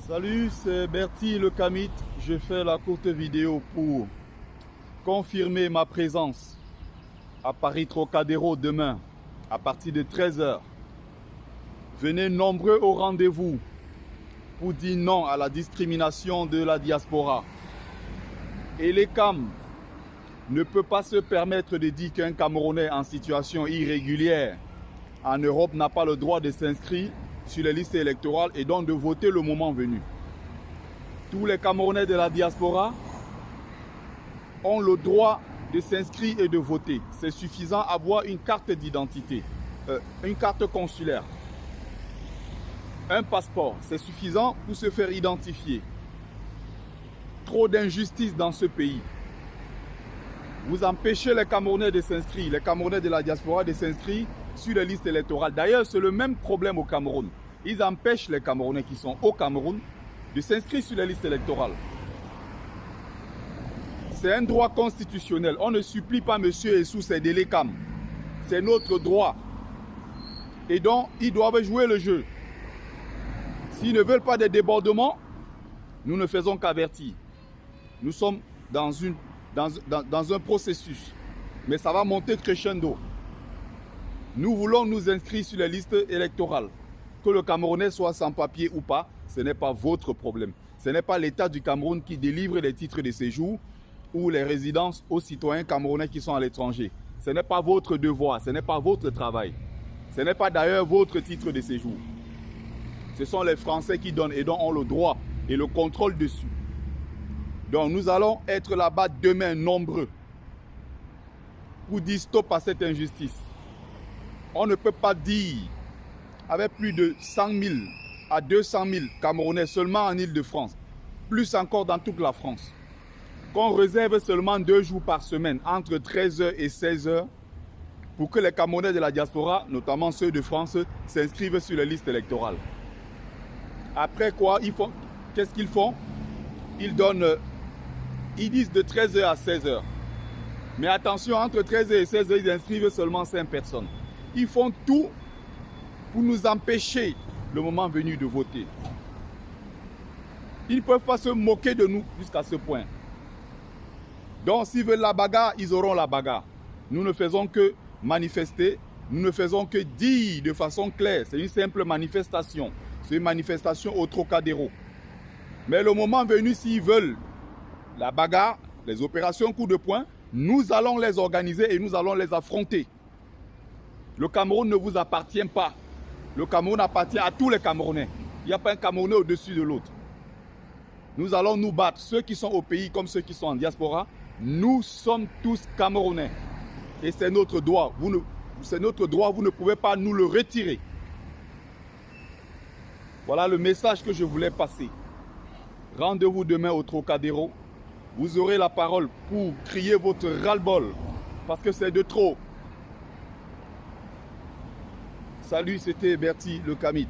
Salut, c'est Bertie le Kamit. Je fais la courte vidéo pour confirmer ma présence à Paris Trocadéro demain à partir de 13 h. Venez nombreux au rendez-vous pour dire non à la discrimination de la diaspora. Et l'ECAM ne peut pas se permettre de dire qu'un Camerounais en situation irrégulière en Europe n'a pas le droit de s'inscrire sur les listes électorales et donc de voter le moment venu. Tous les Camerounais de la diaspora ont le droit de s'inscrire et de voter. C'est suffisant d'avoir une carte d'identité, une carte consulaire, un passeport. C'est suffisant pour se faire identifier. Trop d'injustice dans ce pays. Vous empêchez les Camerounais de s'inscrire, les Camerounais de la diaspora de s'inscrire sur les listes électorales. D'ailleurs, c'est le même problème au Cameroun. Ils empêchent les Camerounais qui sont au Cameroun de s'inscrire sur les listes électorales. C'est un droit constitutionnel. On ne supplie pas monsieur Essou, c'est de l'ECAM. C'est notre droit. Et donc, ils doivent jouer le jeu. S'ils ne veulent pas de débordements, nous ne faisons qu'avertir. Nous sommes dans un processus. Mais ça va monter crescendo. Nous voulons nous inscrire sur les listes électorales. Que le Camerounais soit sans papier ou pas, ce n'est pas votre problème. Ce n'est pas l'État du Cameroun qui délivre les titres de séjour ou les résidences aux citoyens camerounais qui sont à l'étranger. Ce n'est pas votre devoir, ce n'est pas votre travail. Ce n'est pas d'ailleurs votre titre de séjour. Ce sont les Français qui donnent et dont ont le droit et le contrôle dessus. Donc nous allons être là-bas demain nombreux pour dire stop à cette injustice. On ne peut pas dire, avec plus de 100 000 à 200 000 Camerounais seulement en Île-de-France, plus encore dans toute la France, qu'on réserve seulement 2 jours par semaine, entre 13 h et 16 h, pour que les Camerounais de la diaspora, notamment ceux de France, s'inscrivent sur les listes électorales. Après quoi, qu'est-ce qu'ils font? Ils disent de 13 h à 16 h. Mais attention, entre 13 h et 16 h, ils inscrivent seulement 5 personnes. Ils font tout pour nous empêcher le moment venu de voter. Ils ne peuvent pas se moquer de nous jusqu'à ce point. Donc s'ils veulent la bagarre, ils auront la bagarre. Nous ne faisons que manifester, nous ne faisons que dire de façon claire. C'est une simple manifestation. C'est une manifestation au Trocadéro. Mais le moment venu, s'ils veulent la bagarre, les opérations coup de poing, nous allons les organiser et nous allons les affronter. Le Cameroun ne vous appartient pas. Le Cameroun appartient à tous les Camerounais. Il n'y a pas un Camerounais au-dessus de l'autre. Nous allons nous battre. Ceux qui sont au pays comme ceux qui sont en diaspora, nous sommes tous Camerounais. Et c'est notre droit. C'est notre droit, vous ne pouvez pas nous le retirer. Voilà le message que je voulais passer. Rendez-vous demain au Trocadéro. Vous aurez la parole pour crier votre ras-le-bol. Parce que c'est de trop. Salut, c'était Bertie le Kamit.